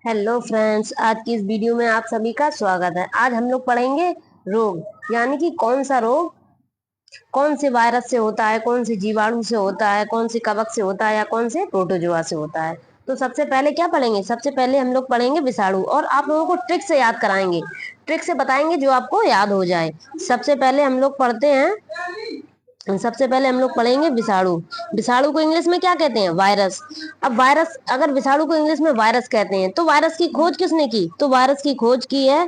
Hello friends, आज की इस वीडियो में आप सभी का स्वागत है। आज हम लोग पढ़ेंगे रोग, यानी कि कौन सा रोग कौन से वायरस से होता है, कौन से जीवाणु से होता है, कौन से कवक से होता है या कौन से प्रोटोजोआ से होता है। तो सबसे पहले क्या पढ़ेंगे? सबसे पहले हम लोग पढ़ेंगे विषाणु, और आप लोगों को ट्रिक से याद कराएंगे, ट्रिक से बताएंगे जो आपको याद हो जाए। सबसे पहले हम लोग पढ़ते हैं सबसे पहले हम लोग पढ़ेंगे विषाणु। विषाणु को इंग्लिश में क्या कहते हैं? वायरस। अब वायरस, अगर विषाणु को इंग्लिश में वायरस कहते हैं तो वायरस की खोज किसने की? तो वायरस की खोज की है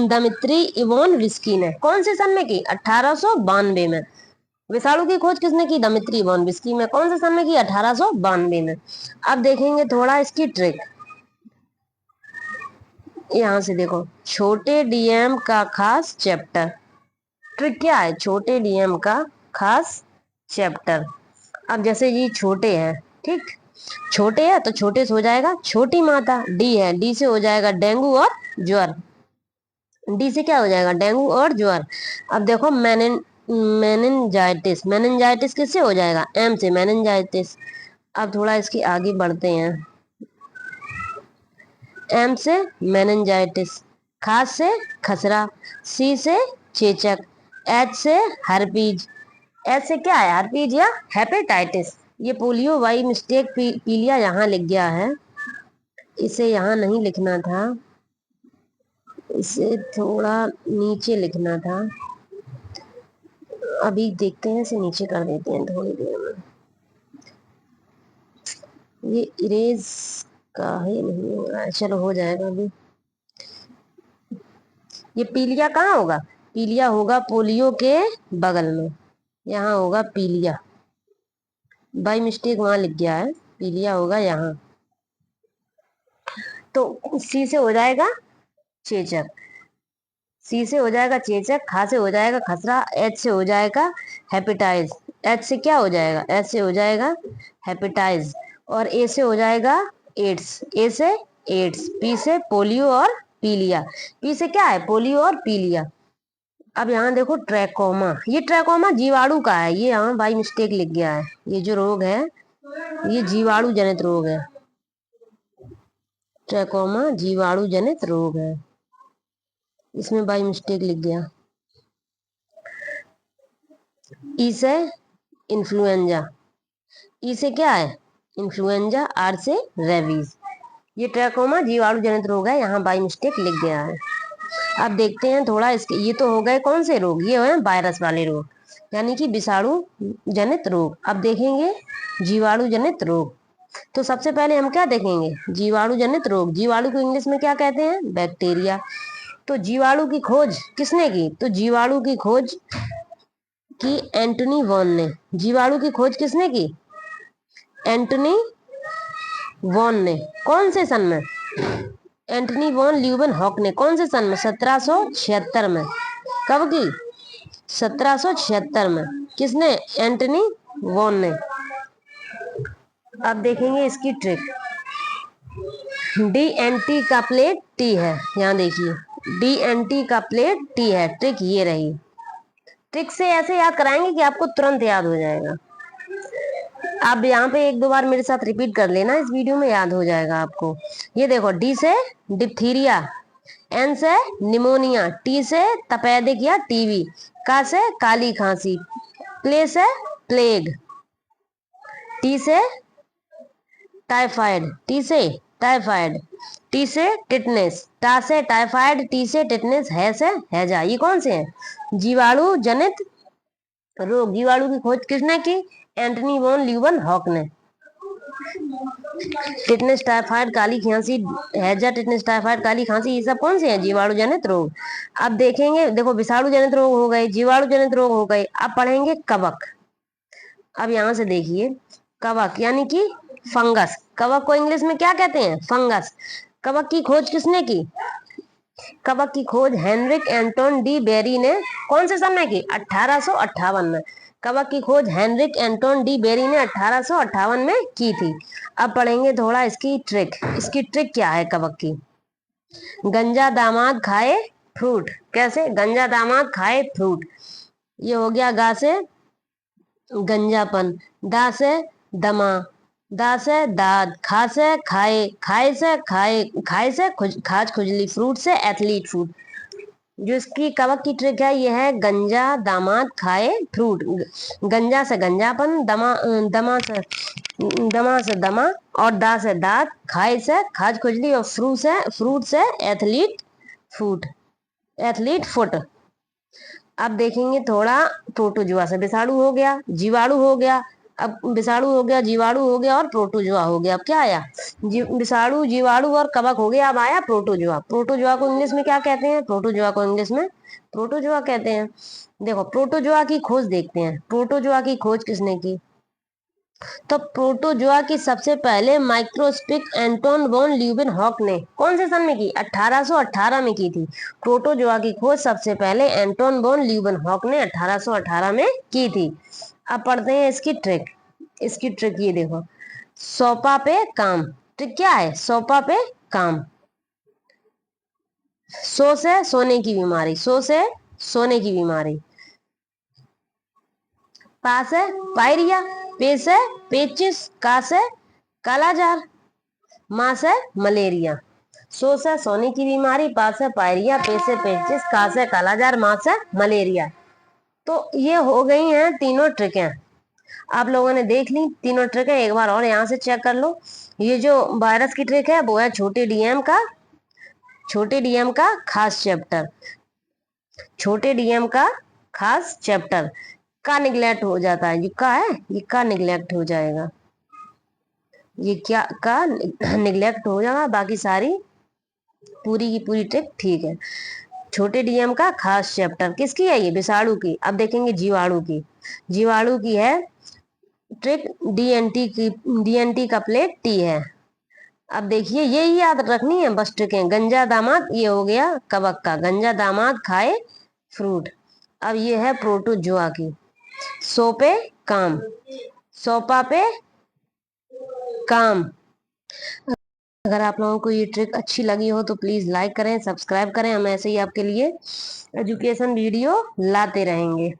दमित्री इवोनविस्की ने। कौन से सन में की? 1892 में। विषाणु की खोज किसने की? दमित्री इवोनविस्की में। कौन से सन में की? 1892 में। अब देखेंगे थोड़ा इसकी ट्रिक। यहाँ से देखो, छोटे डीएम का खास चैप्टर। ट्रिक क्या है? छोटे डीएम का खास चैप्टर। अब जैसे ये छोटे हैं, ठीक, छोटे है तो छोटे से हो जाएगा छोटी माता। डी है, डी से हो जाएगा डेंगू और ज्वर। डी से क्या हो जाएगा? डेंगू और ज्वर। अब देखो मेनिनजाइटिस। मेनिनजाइटिस किससे हो जाएगा? एम से, मेनिनजाइटिस। अब थोड़ा इसकी आगे बढ़ते हैं। एम से मेनिनजाइटिस, खास से खसरा, सी से चेचक, एच से हर्पीज। एच से क्या है? हर्पीज या हेपेटाइटिस। ये पोलियो बाई मिस्टेक पीलिया यहाँ लिख गया है, इसे यहाँ नहीं लिखना था, इसे थोड़ा नीचे लिखना था। अभी देखते हैं, इसे नीचे कर देते हैं थोड़ी देर में। ये इरेज का है, नहीं हो रहा है, चलो हो जाएगा अभी। ये पीलिया कहाँ होगा? पीलिया होगा पोलियो के बगल में, यहाँ होगा पीलिया। बाई मिस्टेक वहां लिख गया है, पीलिया होगा यहाँ। तो सी से हो जाएगा चेचक, सी से हो जाएगा चेचक, खा से हो जाएगा खसरा, एच से हो जाएगा हेपेटाइज। एच से क्या हो जाएगा? एच से हो जाएगा हेपेटाइज। और ए से हो जाएगा एड्स, ए से एड्स। पी से पोलियो और पीलिया। पी से क्या है? पोलियो और पीलिया। अब यहाँ देखो ट्रैकोमा। ये ट्रैकोमा जीवाणु का है, ये यहाँ बाई मिस्टेक लिख गया है। ये जो रोग है ये जीवाणु जनित रोग है। ट्रैकोमा जीवाणु जनित रोग है, इसमें बाई मिस्टेक लिख गया। ई से इन्फ्लुएंजा। ई से क्या है? इन्फ्लुएंजा। आर से रेबीज। ये ट्रैकोमा जीवाणु जनित रोग है, यहाँ बाई मिस्टेक लिख गया है। अब देखते हैं थोड़ा इसके, ये तो हो गए कौन से रोग? ये है वायरस वाले रोग, यानी कि विषाणु जनित रोग। अब देखेंगे जीवाणु जनित रोग। तो सबसे पहले हम क्या देखेंगे? जीवाणु जनित रोग। जीवाणु को इंग्लिश में क्या कहते हैं? बैक्टीरिया। तो जीवाणु की खोज किसने की? तो जीवाणु की खोज की एंटनी वॉन ने। जीवाणु की खोज किसने की? एंटनी वॉन ने। कौन से सन में? एंटनी वॉन ल्यूवन हॉक ने। कौन से सन में? 1776 में। कब की? 1776 में। किसने? एंटनी वॉन ने। अब देखेंगे इसकी ट्रिक। डी एन टी का प्लेट टी है, यहाँ देखिए डी एन टी का प्लेट टी है। ट्रिक ये रही। ट्रिक से ऐसे याद कराएंगे कि आपको तुरंत याद हो जाएगा। आप यहाँ पे एक दो बार मेरे साथ रिपीट कर लेना, इस वीडियो में याद हो जाएगा आपको। ये देखो, डी से डिप्थीरिया, एन से निमोनिया, टी से तपेदिक या टीबी, का से काली खांसी, प्ले से प्लेग, टी से टाइफाइड, टी से टाइफाइड, टी से टिटनेस, टा से टाइफाइड, टी से टिटनेस, है से हैजा। ये कौन से हैं? जीवाणु जनित रोग। जीवाणु की खोज किसने की? एंटनी वॉन ल्यूवन हॉक ने। टिटनेस, टाइफाइड, काली खांसी, हैजा, टिटनेस, टाइफाइड, काली खांसी, ये सब कौन से हैं? जीवाणु जनित रोग। अब देखेंगे, देखो विषाणु जनित रोग हो गए, जीवाणु जनित रोग हो गए। अब पढ़ेंगे कवक। अब यहां से देखिए, कवक यानी कि फंगस। कवक को इंग्लिश में क्या कहते हैं? फंगस। कवक की खोज किसने की? कवक की खोज हेनरिक एंटोन डी बेरी ने। कौन से सन में की? 1858 में। कवक की खोज हेनरिक एंटोन डी बेरी ने 1858 में की थी। अब पढ़ेंगे थोड़ा इसकी ट्रिक। इसकी ट्रिक क्या है कवक की? गंजा दामाद खाए फ्रूट। कैसे? गंजा दामाद खाए फ्रूट। ये हो गया गा से गंजापन, दा से दमा, दा से दाद, खा से खाए, खाए से खाए, खाए से खाज खुजली, फ्रूट से एथलीट फ्रूट। जो इसकी कवक की ट्रिक है ये है गंजा दामाद खाए फ्रूट। गंजा से गंजापन, दमा से दमा, और दा से दांत, खाए से खाज खुजली, और फ्रूट से एथलीट फूट, एथलीट फुट। अब देखेंगे थोड़ा प्रोटोजुआ से। विषाणु हो गया, जीवाणु हो गया, अब विषाणु हो गया, जीवाणु हो गया और प्रोटोजुआ हो गया। अब क्या आया? विषाणु, जीवाणु और कवक हो गया। अब आया प्रोटोजुआ। प्रोटोजुआ को इंग्लिश में क्या कहते हैं? प्रोटोजुआ को इंग्लिश में प्रोटोजुआ कहते हैं। देखो प्रोटोजुआ की खोज देखते हैं। प्रोटोजुआ की खोज किसने की? तो प्रोटोजुआ की सबसे पहले माइक्रोस्कोपिक एंटोन वॉन ल्यूवेनहॉक ने कौन से सन में की? 1818 में की थी। प्रोटोजुआ की खोज सबसे पहले एंटोन वॉन ल्यूवेनहॉक ने 1818 में की थी। अब पढ़ते हैं इसकी ट्रिक। इसकी ट्रिक ये देखो, सोपा पे काम। ट्रिक क्या है? सोपा पे काम। सो से सोने की बीमारी, सो से सोने की बीमारी। पा से पायरिया, पे से पेचिस, का से कालाजार, माँ से मलेरिया। सो से सोने की बीमारी, पा से पायरिया, पे से पेचिस, का से कालाजार, माँ से मलेरिया। तो ये हो गई हैं तीनों ट्रिकें। आप लोगों ने देख ली तीनों ट्रिकें। एक बार और यहाँ से चेक कर लो। ये जो वायरस की ट्रिक है वो है छोटे डीएम का खास चैप्टर। छोटे डीएम का खास चैप्टर का निगलेक्ट हो जाता है। ये का है, ये का निगलेक्ट हो जाएगा। ये क्या का निगलेक्ट हो जाएगा, बाकी सारी पूरी की पूरी ट्रिक ठीक है। छोटे डीएम का खास चैप्टर किसकी है? ये विषाणु की। अब देखेंगे जीवाणु की। जीवाणु की है ट्रिक डीएनटी की। डीएनटी का प्लेट टी है। अब देखिए यही याद रखनी है बस ट्रिकें। गंजा दामाद ये हो गया कवक का, गंजा दामाद खाए फ्रूट। अब ये है प्रोटोजुआ की। सो पे काम, सोपा पे काम। अगर आप लोगों को ये ट्रिक अच्छी लगी हो तो प्लीज लाइक करें, सब्सक्राइब करें। हम ऐसे ही आपके लिए एजुकेशन वीडियो लाते रहेंगे।